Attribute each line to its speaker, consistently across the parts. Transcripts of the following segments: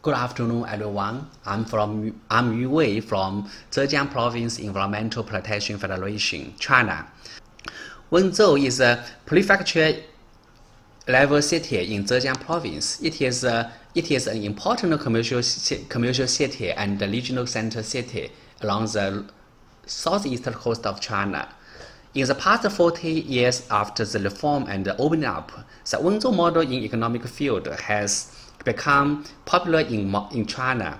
Speaker 1: Good afternoon, everyone. I'm Yu Wei from Zhejiang Province Environmental Protection Federation, China. Wenzhou is a prefecture-level city in Zhejiang Province. It is an important commercial city and regional center city along the southeast coast of China. In the past 40 years after the reform and opening up, the Wenzhou model in economic field has become popular in China.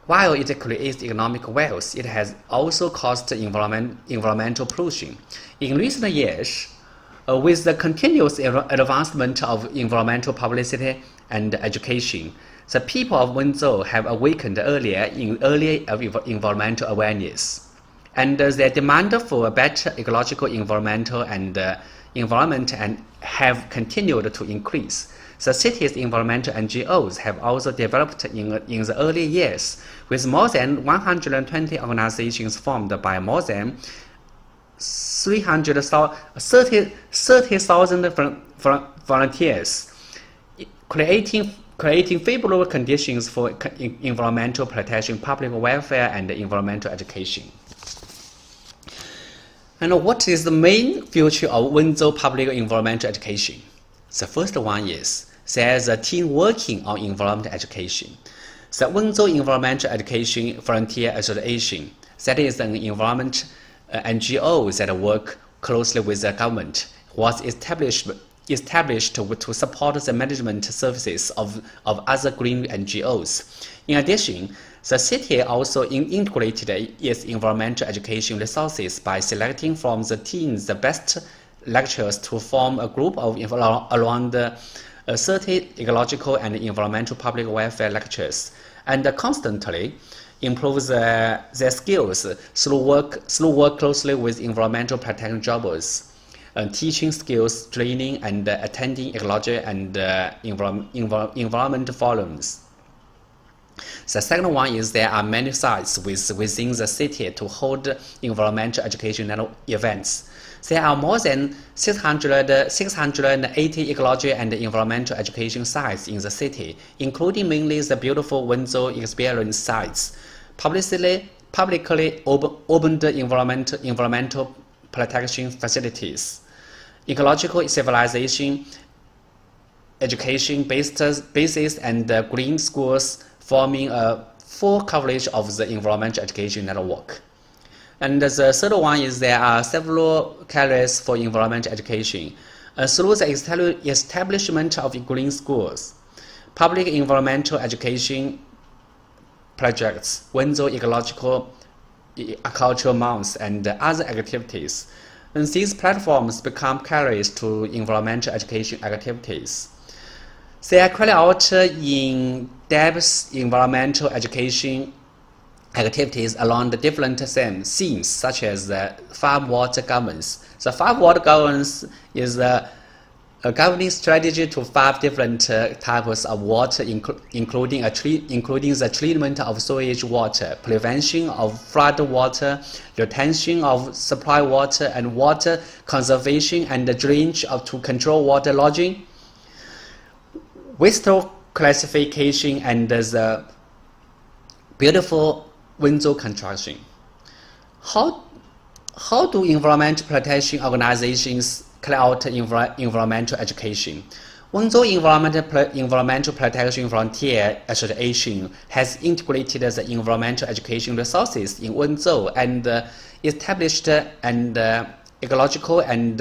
Speaker 1: While it creates economic wealth, it has also caused environmental pollution. In recent years, with the continuous advancement of environmental publicity and education, the people of Wenzhou have awakened early environmental awareness, and their demand for a better ecological environment have continued to increase. The city's environmental NGOs have also developed in the early years, with more than 120 organizations formed by more than 30,000 volunteers, creating favorable conditions for environmental protection, public welfare, and environmental education. And what is the main feature of Wenzhou public environmental education? The first one is there's a team working on environmental education. The Wenzhou Environmental Education Frontier Association, that is an environment NGO that work closely with the government, was established to support the management services of other green NGOs. In addition, the city also integrated its environmental education resources by selecting from the teams the best lecturers to form a group of around 30 ecological and environmental public welfare lecturers, and constantly improve their skills through work closely with environmental protection jobbers, teaching skills, training, and attending ecology and environment forums. The second one is there are many sites within the city to hold environmental educational events. There are more than 680 ecology and environmental education sites in the city, including mainly the beautiful Wenzhou experience sites, publicly opened environmental protection facilities, ecological civilization education bases, and green schools, forming a full coverage of the environmental education network. And the third one is there are several carriers for environmental education. Through the establishment of green schools, public environmental education projects, Wenzhou Ecological Cultural Months, and other activities, and these platforms become carriers to environmental education activities. They are carried out in-depth environmental education activities along the different themes, such as the farm water governance. The farm water governance is a governing strategy to 5 different types of water, including the treatment of sewage water, prevention of flood water, retention of supply water, and water conservation and drainage to control water lodging, waste classification, and the beautiful Wenzhou construction. How do environmental protection organizations carry out environmental education? Wenzhou Environmental Protection Frontier Association has integrated the environmental education resources in Wenzhou and established an ecological and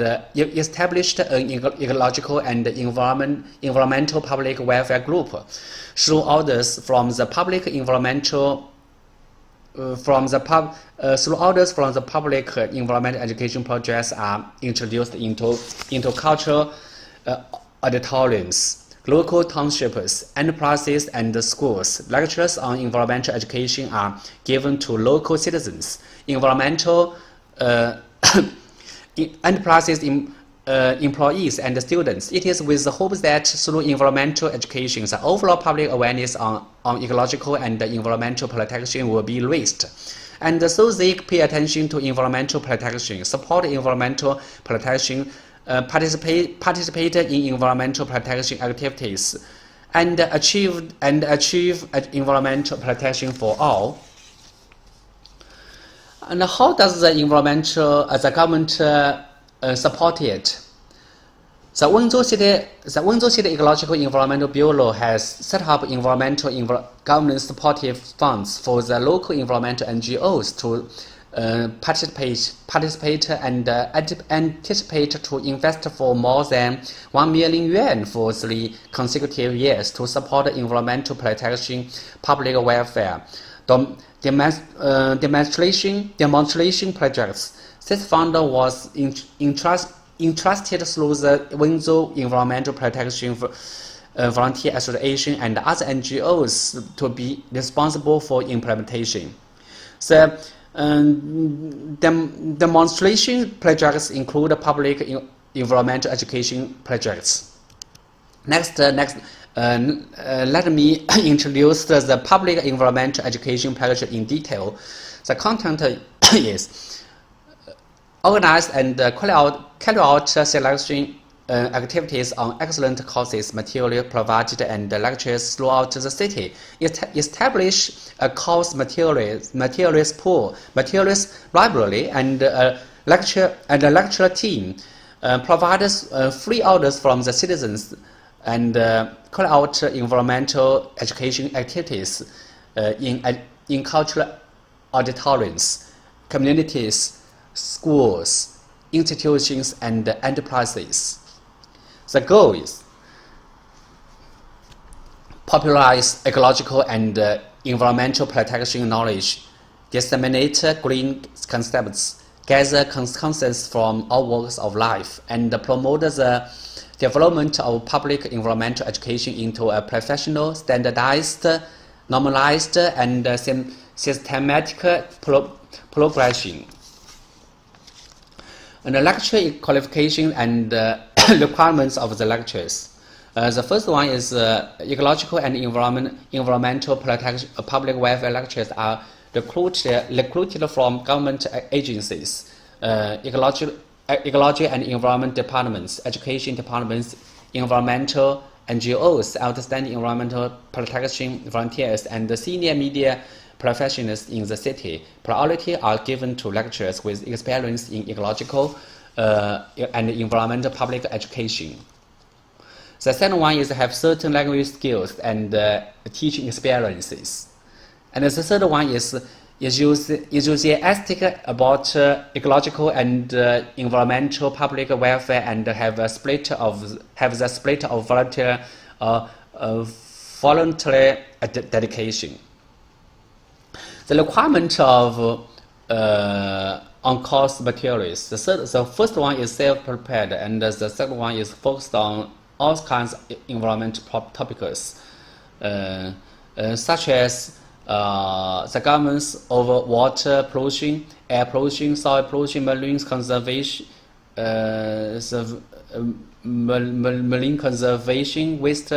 Speaker 1: environmental public welfare group. Through orders from the public environmental education projects are introduced into cultural auditoriums, local townships, enterprises, and schools. Lectures on environmental education are given to local citizens, environmental enterprises, employees, and students. It is with the hope that through environmental education, the overall public awareness on ecological and environmental protection will be raised. And so they pay attention to environmental protection, support environmental protection, participate in environmental protection activities, and achieve environmental protection for all. And how does the government support it? The Wenzhou City Ecological Environmental Bureau has set up government supportive funds for the local environmental NGOs to participate and anticipate to invest for more than 1 million yuan for 3 consecutive years to support environmental protection, public welfare, demonstration projects. This fund was entrusted through the Wenzhou Environmental Protection Volunteer Association and other NGOs to be responsible for implementation. The demonstration projects include public environmental education projects. Next, let me introduce the public environmental education project in detail. The content is organize and carry out selection activities on excellent courses, material provided, and lectures throughout the city. Establish a course materials pool, materials library, and a lecture team. Provides free orders from the citizens and carry out environmental education activities in cultural auditoriums, communities, schools, institutions, and enterprises. The goal is popularize ecological and environmental protection knowledge, disseminate green concepts, gather consensus from all walks of life, and promote the development of public environmental education into a professional, standardized, normalized, and systematic progression. And the lecture qualification and requirements of the lectures. The first one is ecological and environmental protection. Public welfare lectures are recruited from government agencies, ecology and environment departments, education departments, environmental NGOs, outstanding environmental protection volunteers, and the senior media professionals in the city. Priority are given to lecturers with experience in ecological and environmental public education. The second one is have certain language skills and teaching experiences. And the third one is enthusiastic about ecological and environmental public welfare and have the split of voluntary dedication. The requirement of on-course materials. The first one is self-prepared, and the second one is focused on all kinds of environmental topics, such as the governance over water pollution, air pollution, soil pollution, marine conservation, waste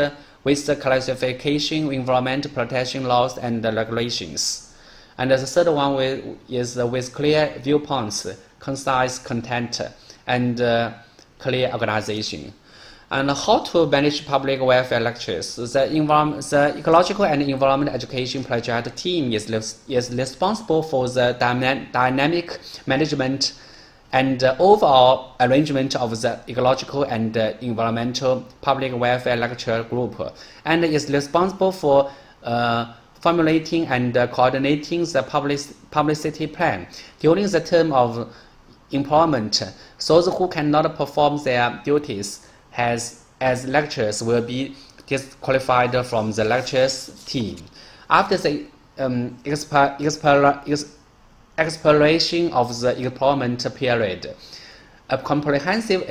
Speaker 1: classification, environmental protection laws and regulations. And the third one is with clear viewpoints, concise content, and clear organization. And how to manage public welfare lectures. The ecological and environmental education project team is responsible for the dynamic management and overall arrangement of the ecological and environmental public welfare lecture group, and is responsible for formulating and coordinating the publicity plan during the term of employment. Those who cannot perform their duties as lecturers will be disqualified from the lectures team. After the expiration of the employment period, a comprehensive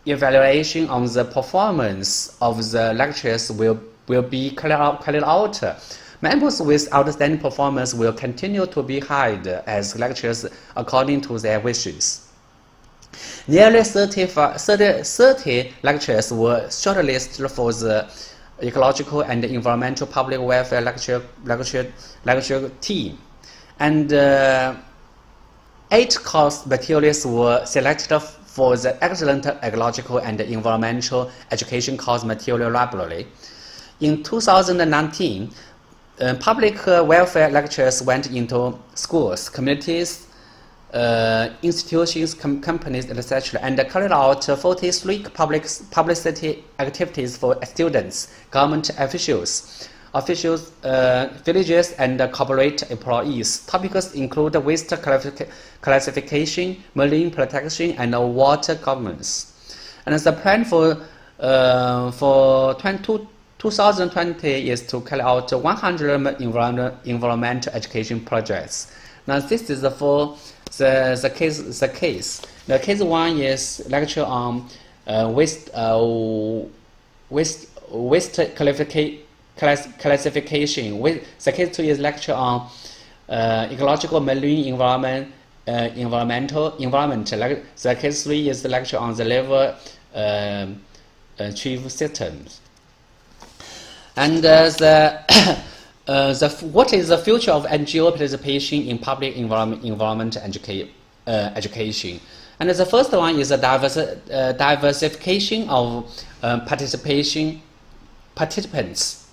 Speaker 1: evaluation on the performance of the lecturers will be carried out. Members with outstanding performance will continue to be hired as lecturers according to their wishes. Nearly 30 lecturers were shortlisted for the ecological and environmental public welfare lecture team, and 8 course materials were selected for the excellent ecological and environmental education course material library. In 2019, public welfare lectures went into schools, communities, institutions, companies, etc., and carried out 43 publicity activities for students, government officials, villages, and corporate employees. Topics include waste classification, marine protection, and water governance. And the plan for 2020 is to carry out 100 environmental education projects. Now, this is for the case. The case 1 is lecture on waste classification. The case 2 is lecture on ecological marine environment. The case 3 is the lecture on the level chief systems. And what is the future of NGO participation in public environment education? And the first one is the diversification of participants.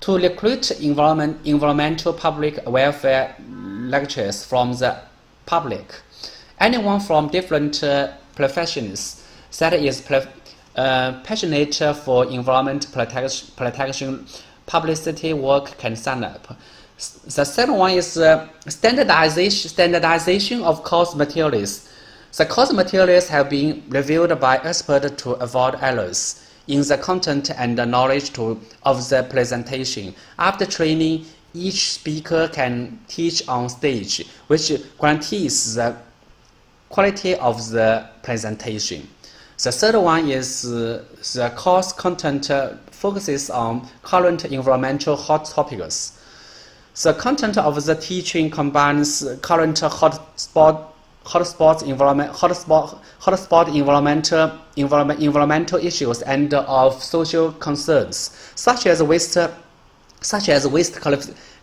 Speaker 1: To recruit environmental public welfare lectures from the public, anyone from different professions that is passionate for environment protection publicity work can sign up. The second one is standardization of course materials. The course materials have been reviewed by experts to avoid errors in the content and the knowledge of the presentation. After training, each speaker can teach on stage, which guarantees the quality of the presentation. The third one is the course content focuses on current environmental hot topics. The content of the teaching combines current hotspot environmental issues and of social concerns, such as waste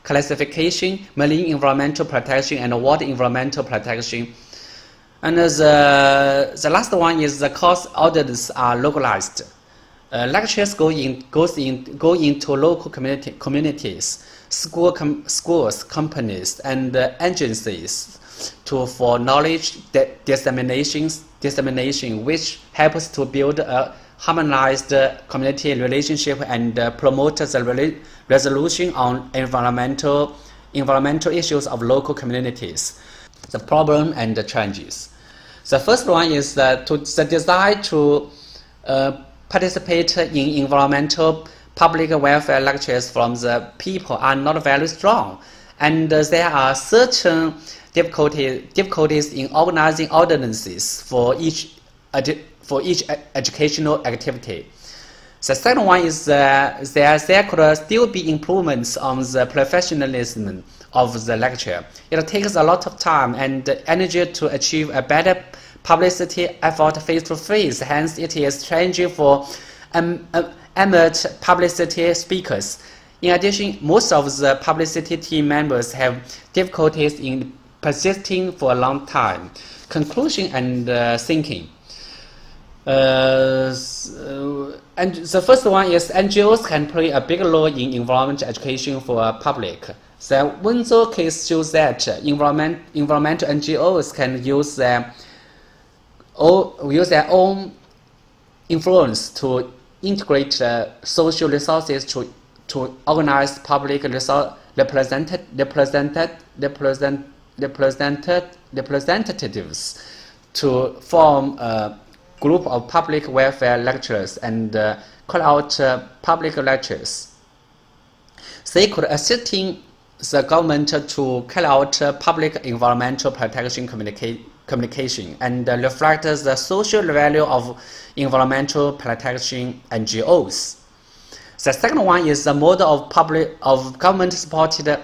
Speaker 1: classification, marine environmental protection, and water environmental protection. And the last one is the course orders are localized. Lectures go into local communities, schools, companies, and agencies for knowledge dissemination, which helps to build a harmonized community relationship and promote the resolution on environmental issues of local communities. The problem and the challenges. The first one is the desire to participate in environmental public welfare lectures from the people are not very strong, and there are certain difficulties in organizing ordinances for each educational activity. The second one is there could still be improvements on the professionalism of the lecture. It takes a lot of time and energy to achieve a better publicity effort face-to-face, hence it is challenging for amateur publicity speakers. In addition, most of the publicity team members have difficulties in persisting for a long time. Conclusion and thinking. And the first one is NGOs can play a big role in environmental education for public. The Wenzhou case shows that environmental NGOs can use their own influence to integrate social resources to organize public representatives to form a group of public welfare lecturers and call out public lectures. They could assist in the government to carry out public environmental protection communication and reflect the social value of environmental protection NGOs. The second one is the model of government-supported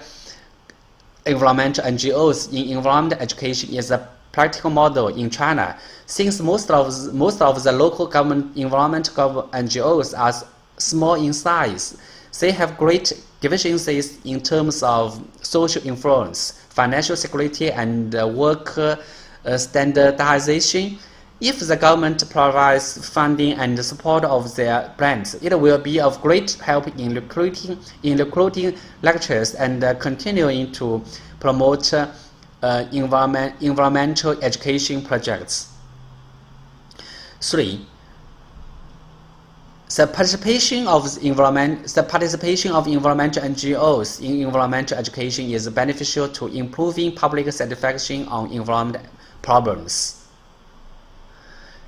Speaker 1: environmental NGOs in environmental education is a practical model in China. Since most of the local government environmental NGOs are small in size, they have great deficiencies in terms of social influence, financial security, and work standardization. If the government provides funding and support of their brands, it will be of great help in recruiting lecturers and continuing to promote environmental education projects. 3. The participation of environmental NGOs in environmental education is beneficial to improving public satisfaction on environment problems.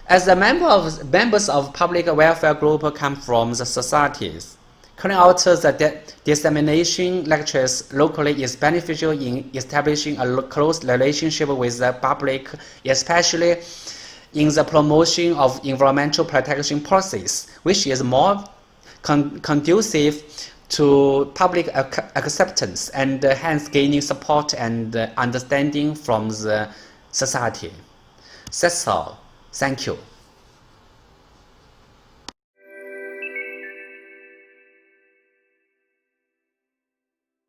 Speaker 1: As the members of public welfare group come from the societies, carrying out the dissemination lectures locally is beneficial in establishing a close relationship with the public, especially in the promotion of environmental protection policies, which is more conducive to public acceptance and hence gaining support and understanding from the society. That's all. Thank you.